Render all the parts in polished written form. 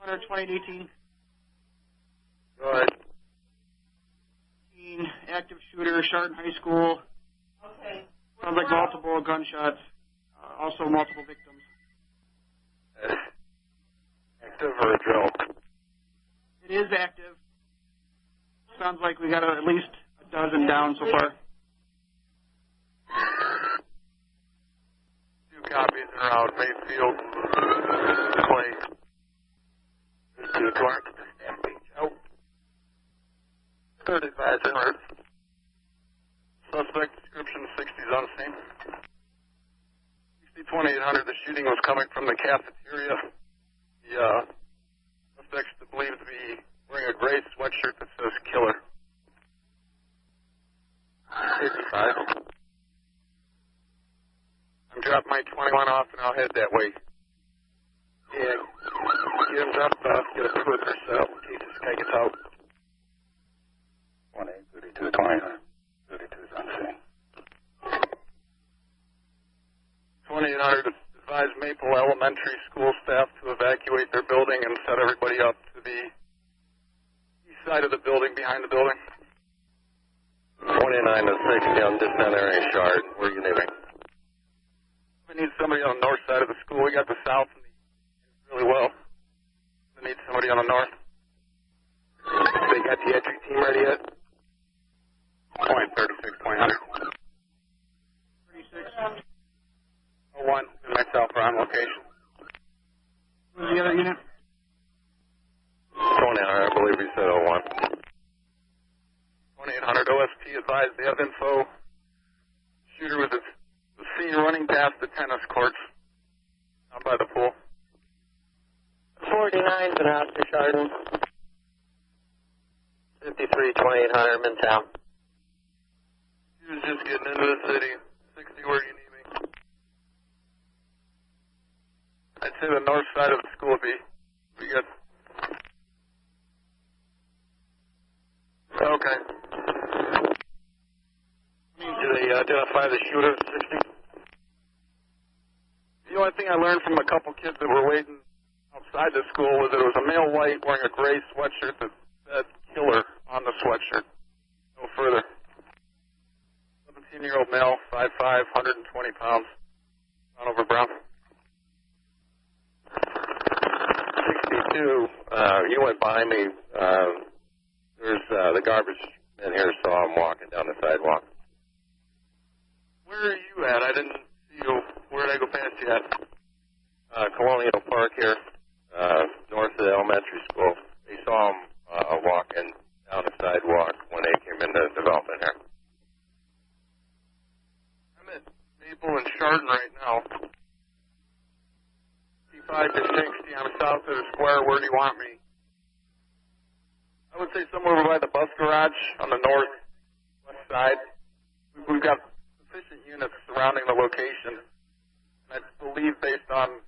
120 to 18. Go ahead. 18, active shooter, Chardon High School. Okay. Sounds like multiple gunshots. Also multiple victims. Active or a drill? It is active. Sounds like we got at least a dozen down so far. 2 copies around Mayfield, Clay. To Clark, Stampede out. 35 en route. Suspect description 60s on scene. 60-2800, the shooting was coming from the cafeteria. The suspect's believed to be wearing a gray sweatshirt that says killer. 55. I'm dropping my 21 off and I'll head that way. Yeah, get him dropped off, get a foot or so in case this guy gets out. 1-8, 32, 32 is on scene. 2800 advised Maple Elementary School staff to evacuate their building and set everybody up to the east side of the building, behind the building. 29 to 60, I'm just down there in Chardon. Where are you leaving? We need somebody on the north side of the school. We got the south and the east really well. We need somebody on the north. They got the entry team ready yet? Point 36, point 100. 36. 01, and myself are on location. Who's the other unit? 2800, I believe we said 01. 2800 OSP advised they have info. Shooter was seen running past the tennis courts down by the pool. 49's been out to Chardon. 53, 2800, I'm in town. He was just getting into the city. 60, where do you need me? I'd say the north side of the school would be good. Okay. Do they identify the shooter at 60? The only thing I learned from a couple kids that were waiting outside the school was that it was a male white wearing a gray sweatshirt that said killer on the sweatshirt. No further. 17-year-old male, 5'5", 120 pounds. On over brown. 62, you went by me. There's the garbage in here, saw him walking down the sidewalk. Where are you at? I didn't see you. Where did I go past you at? Colonial Park here, north of the elementary school. They saw him walking down the sidewalk when they came into development here. I'm at Maple and Chardon right now. 55 to 60. I'm south of the square. Where do you want me? I would say somewhere over by the bus garage on the northwest side. We've got sufficient units surrounding the location. And I believe, based on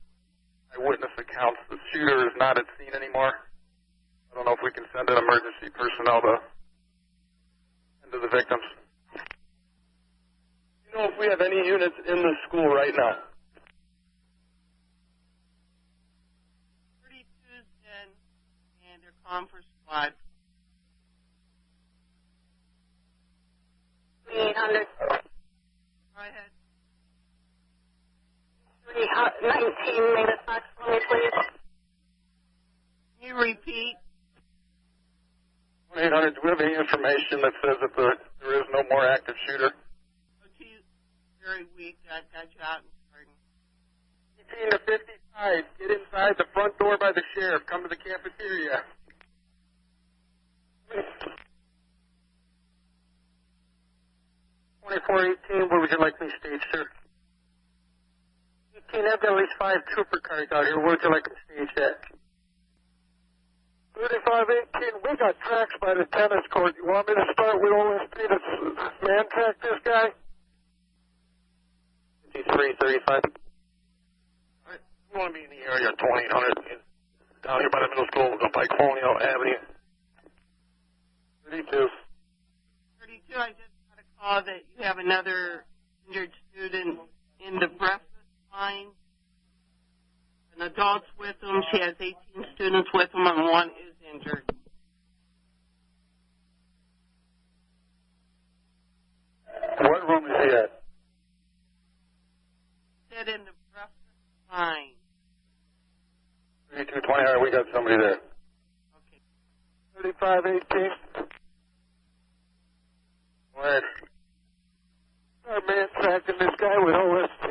eyewitness accounts, the shooter is not at scene anymore. I don't know if we can send in emergency personnel to tend to the victims. You know if we have any units in the school right now? 32's in, and they're calling for squad. 300. Go ahead. 19 minutes back for me, please. Can you repeat? 1-800, do we have any information that says that there is no more active shooter? OT very weak. Got you out in Chardon. 18 to 55, get inside the front door by the sheriff. Come to the cafeteria. 2418, where would you like me staged, sir? 18, I've got at least 5 trooper cars out here. Where would you like me staged at? 3518, we got tracks by the tennis court. You want me to start with OSP to man track this guy? 5335. Alright, you want to be in the area 2800. Down here by the middle school, go by Colonial Avenue. 32. 32, I just got a call that you have another injured student in the breakfast line. An adult's with them. She has 18 students with them, and one is injured. What room is he at? Sit in the breakfast line. 3220, all right, we got somebody there. Okay. 3518. Go ahead. Our man tracking this guy with OST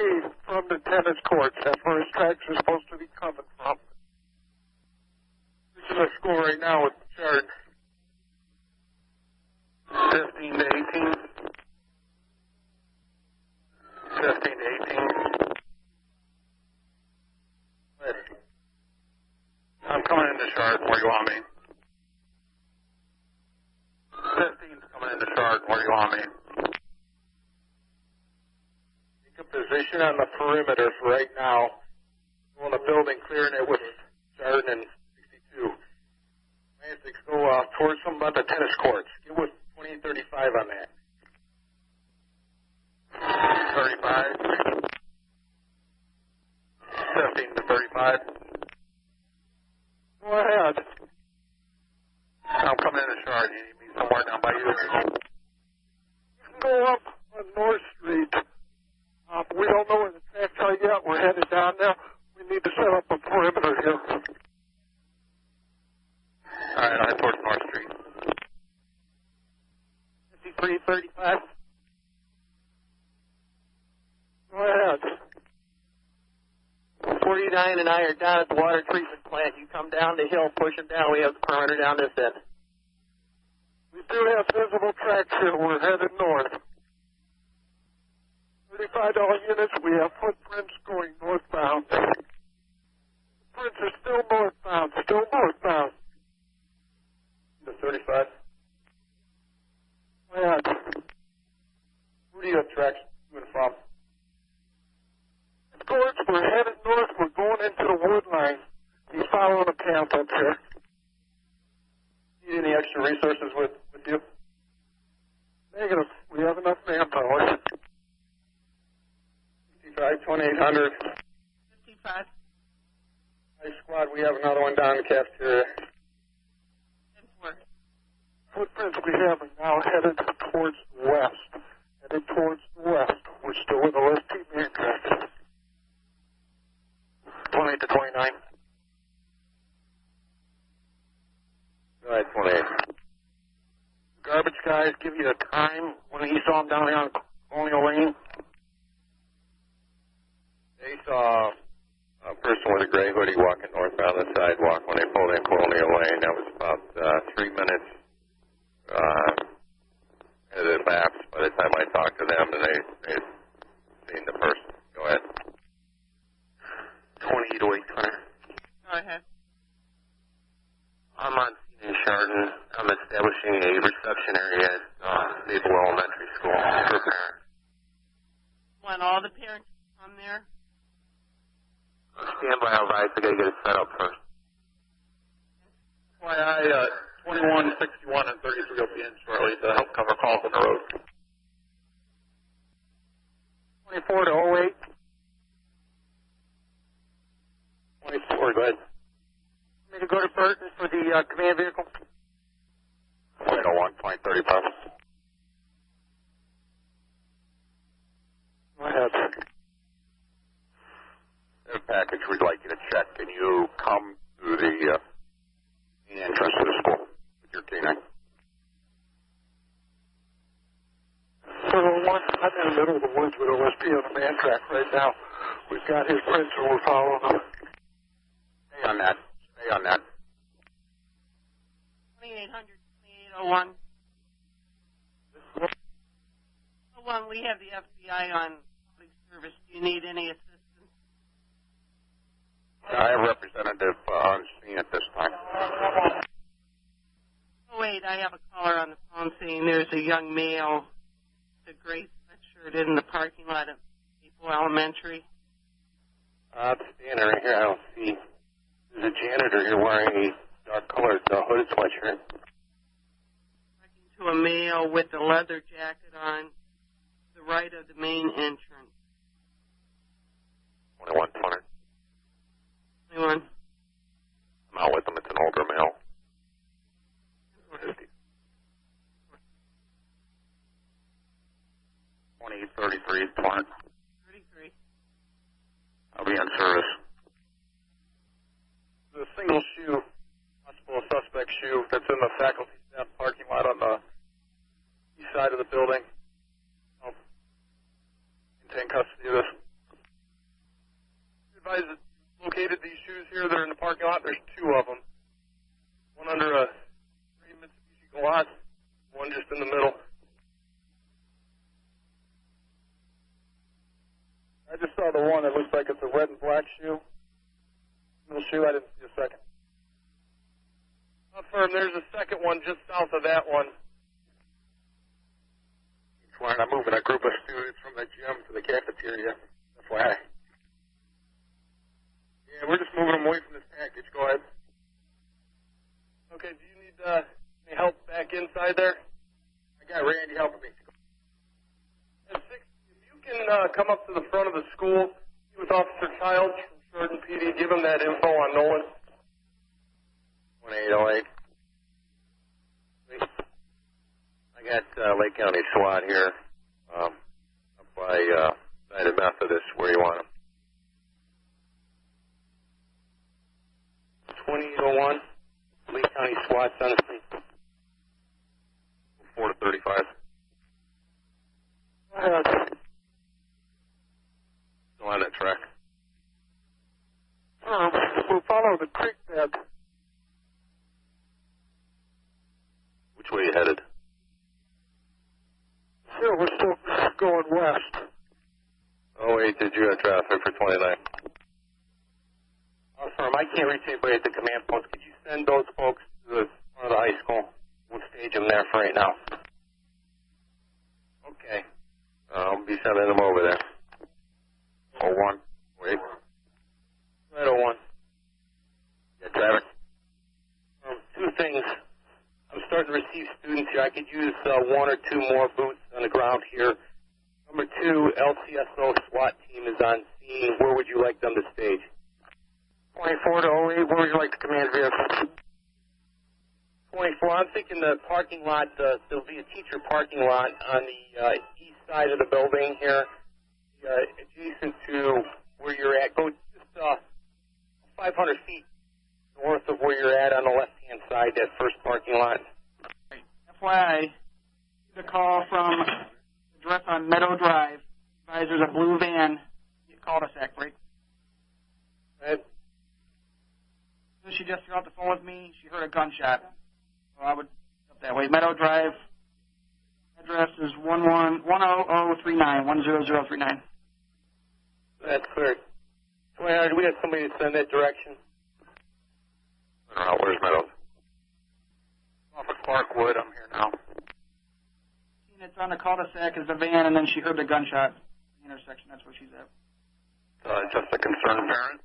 from the tennis courts. That's where his tracks are supposed to be coming from. This is a school right now with Chardon. 15 to 18. 15 to 18. Good. I'm coming into Chardon. Where do you want me? 15's coming into Chardon. Where do you want me? Take a position on the perimeter for right now. Go in the building, clearing it with Chardon and 62. Magic, go towards some about the tennis courts. Get with 20 and 35 on that. 35. 15 to 35. Go ahead. I'm coming into Chardon. You need me somewhere down by you. You can go up on North Street. We don't know where the tracks are yet. We're headed down there. We need to set up a perimeter here. All right, I towards North Street. 5335. Go ahead. 49 and I are down at the water treatment plant. You come down the hill, push them down. We have the perimeter down this end. We do have visible tracks here. We're headed north. $35 units. We have footprints going northbound. Footprints are still northbound. Still northbound. The 35. Go ahead. Where do you have tracks to and from? George, we're headed north. We're going into the wood line. He's following a path up here. Need any extra resources with you? Negative. We have enough manpower. 55, 2800. 55. High squad, we have another one down in the cafeteria. 10-4. Footprints we have are now headed towards the west. Headed towards the west. We're still with OST man tracks. 28 to 29. Go ahead, 28. Garbage guys give you a time when he saw him down here on Colonial Lane. They saw a person with a gray hoodie walking northbound the sidewalk when they pulled in Colonial Lane. That was about 3 minutes into the maps. By the time I talked to them, and they'd seen the person. Go ahead. 20 to 800. Go ahead. I'm on scene in Chardon. I'm establishing a reception area at Maple Elementary School for parents. Want all the parents to come there? Stand by, all right. I gotta get it set up first. FYI, 21, 61, and 33 will be in shortly to help cover calls on the road. 24 to 08. 24, go ahead. Me to go to Burton for the command vehicle? 0.01, 0.35. Go ahead. The package we'd like you to check. Can you come to the entrance to the school with your K9? So I'm in the middle of the woods with OSP on the man track right now. We've got his prints and we're following them. Stay on that. Stay on that. 2800, 2801. 01, we have the FBI on public service. Do you need any assistance? I have a representative on scene at this time. Oh, wait, I have a caller on the phone saying there's a young male with a gray sweatshirt in the parking lot of Maple Elementary. I'm standing right here. I don't see. There's a janitor here wearing a dark-colored hooded sweatshirt. Talking to a male with a leather jacket on the right of the main entrance. 2120. 21. I'm out with him. It's an older male. 50. 2033 Plant. 33. I'll be on service. The single shoe, possible suspect shoe that's in the faculty staff parking lot on the east side of the building. I'll maintain custody of this. Advise that located these shoes here that are in the parking lot. There's two of them. One under a gray Mitsubishi Gallant, one just in the middle. I just saw the one that looks like it's a red and black shoe. Little shoe, I didn't see a second. Confirm, there's a second one just south of that one. That's why I'm moving a group of students from the gym to the cafeteria. That's why. Yeah, we're just moving them away from this package. Go ahead. Okay, do you need any help back inside there? I got Randy helping me. At 6, if you can come up to the front of the school, he was Officer Childs from Chardon PD. Give him that info on Nolan. 1808. I got Lake County SWAT here up by United Methodist. Where you want them? 2801. Lake County SWAT, on the street. 4 to 35. Still on that track. We'll follow the creek bed. Which way you headed? Sure, we're still going west. Oh, wait, did you have traffic for 29? Firm, I can't reach anybody at the command post. Could you send those folks to the front of the high school? We'll stage them there for right now. Okay. I'll be sending them over there. 01. Wait. Right, 01. Yeah, traffic. Two things. I'm starting to receive students here. I could use one or two more boots on the ground here. Number 2, LCSO SWAT team is on scene. Where would you like them to stage? 24 to 08. Where would you like the command vehicle? 24. I'm thinking the parking lot. There'll be a teacher parking lot on the east side of the building here, adjacent to where you're at. Go just 500 feet north of where you're at on the left-hand side, that first parking lot. FYI, the call from the address on Meadow Drive. Guys, there's a blue van. Cul-de-sac break. Right. She just got off the phone with me. She heard a gunshot. So I would up that way. Meadow Drive. Address is 10039. 10039. That's clear. Do we have somebody to send that direction? Where's Meadows? Off of Clarkwood. I'm here now. It's on the cul-de-sac is the van, and then she heard the gunshot. The intersection. That's where she's at. Just a concerned parent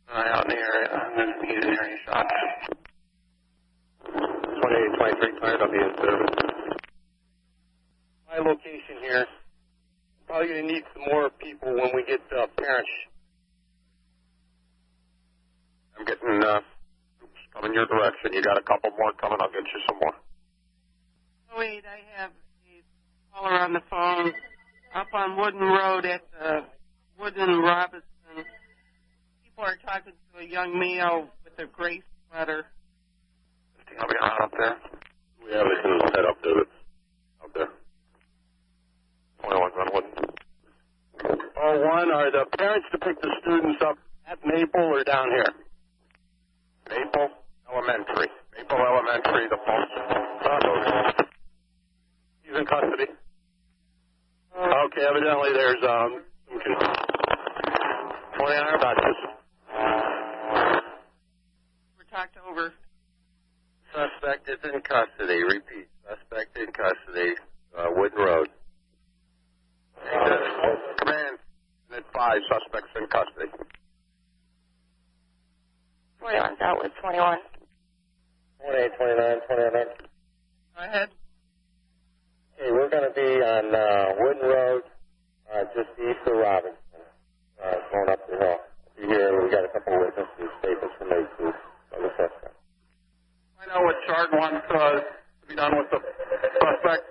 out in the area, and then he's hearing shots. 2823 cleared, I'll be in service. My location here. Probably going to need some more people when we get parents. I'm getting groups coming your direction. You got a couple more coming, I'll get you some more. Oh, wait, I have a caller on the phone up on Wooden Road at Wooden Robinson. People are talking to a young male with a gray sweater. I'll be around up there. We have it in the head up there that's up there. 21's on Wooden. 01, are the parents to pick the students up at Maple or down here? Maple Elementary. Maple Elementary, the phone. He's in custody. Okay, evidently there's some 29 about this. We're talked over. Suspect is in custody. Repeat. Suspect in custody. Wooden Road. Command, at 5, suspects in custody. 21's out with 21. 28, 29, 29. Go ahead. Okay, we're going to be on Wooden Road, just east of Robinson, going up the hill. Here, we got a couple of witnesses, statements from those two. of the suspect. Find out what Chardon wants to be done with the suspect.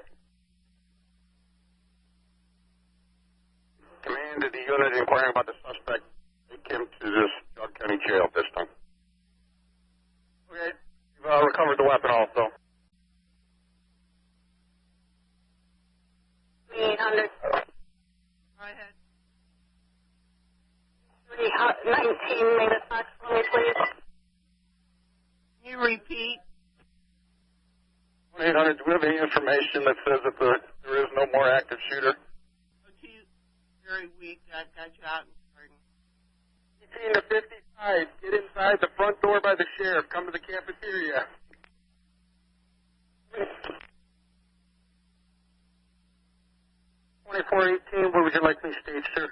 Command to the unit inquiring about the suspect. Take him to this Chardon County Jail at this time. Okay, you've recovered the weapon also. 800. Go ahead. 319 made a fax for me, please. Can you repeat? 1-800, do we have any information that says that there is no more active shooter? Oh, geez, very weak. I've got you out in Chardon. 18 to 55, get inside the front door by the sheriff. Come to the cafeteria. Where would you like me staged, sir?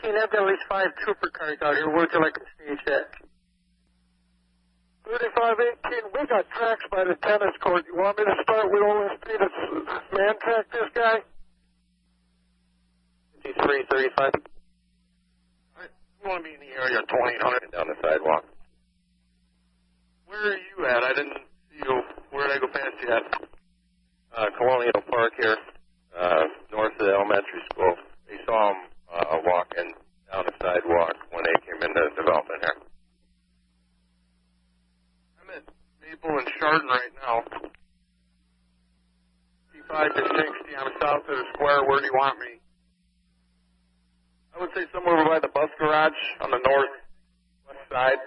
18, I've got at least 5 trooper cars out here. Where would you like them staged at? 3518, we got tracks by the tennis court. You want me to start with OSP to man track this guy? 5335. You want to be in the area 2800 Down the sidewalk. Where are you at? I didn't see you. Where did I go past you at? Colonial Park here, north of the elementary school. They saw him walking down the sidewalk when they came into development here. I'm at Maple and Chardon right now. 55 to 60. I'm south of the square. Where do you want me? I would say somewhere over by the bus garage on the northwest side.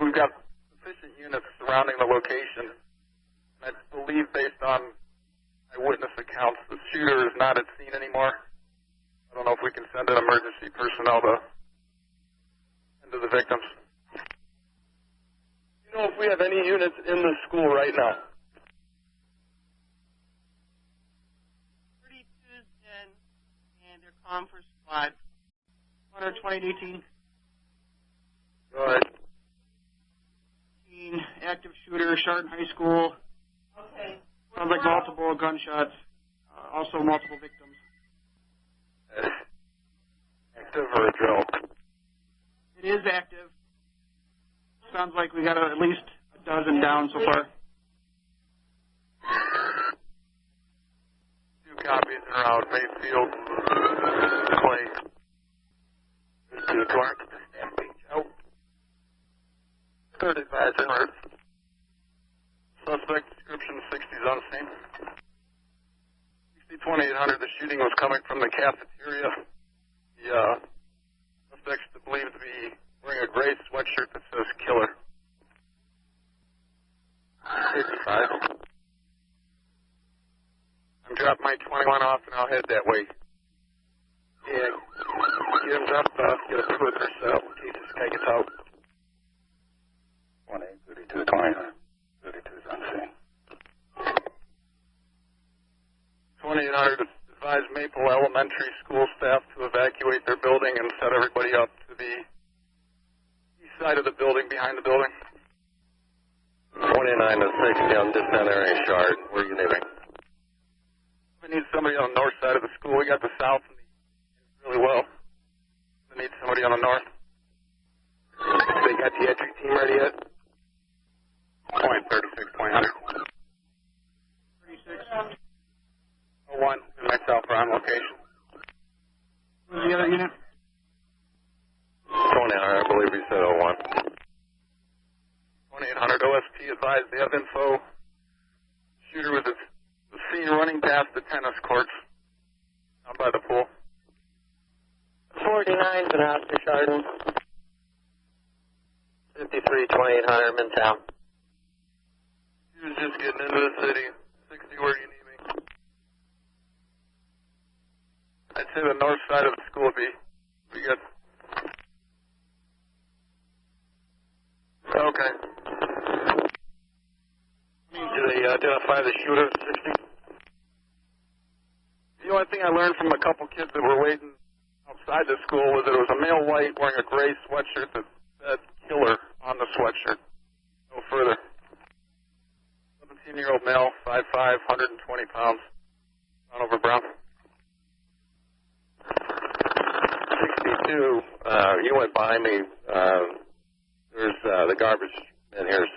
We've got sufficient units surrounding the location. I believe, based on eyewitness accounts, the shooter is not at scene anymore. I don't know if we can send in emergency personnel to tend to the victims. Do you know if we have any units in the school right now? 32's in, and they're calling for squad. 12818. Go ahead. Active shooter, Chardon High School. Okay. Sounds like multiple gunshots. Also multiple victims. Active or a drill? It is active. Sounds like we got at least a dozen down so far. 2 copies are out. Mayfield, Clay. 2 Clark. Out. Third advisor. Suspect description 60s on scene. 60-2800. The shooting was coming from the cafeteria. The suspect's believed to be wearing a gray sweatshirt that says killer. 55. I'm dropping my 21 off and I'll head that way. Yeah, get him dropped off, get a perimeter set up in case this guy gets out. 1-832-20. 32's on scene. 2800 advised Maple Elementary School staff to evacuate their building and set everybody up to the east side of the building, behind the building. 29 to 60, I'm just entering Chardon. Where are you leaving? We need somebody on the north side of the school. We got the south and the east really well. We need somebody on the north. They got the entry team ready yet? Point 36, point 100. 36. 01, and myself are on location. Who's the other unit? 29, I believe he said 01. 2800 OSP advised they have info. Shooter was seen running past the tennis courts down by the pool. 49's been out to Chardon. 53-2800, I'm in town. He was just getting into the city. 60, where do you need me? I'd say the north side of the school would be good. Okay. Do they identify the shooter at 60? The only thing I learned from a couple kids that were waiting outside the school was that it was a male white wearing a gray sweatshirt that said killer on the sweatshirt. No further. 17-year-old male, 5'5", 120 pounds. On over brown. 62, you went by me. There's there's men here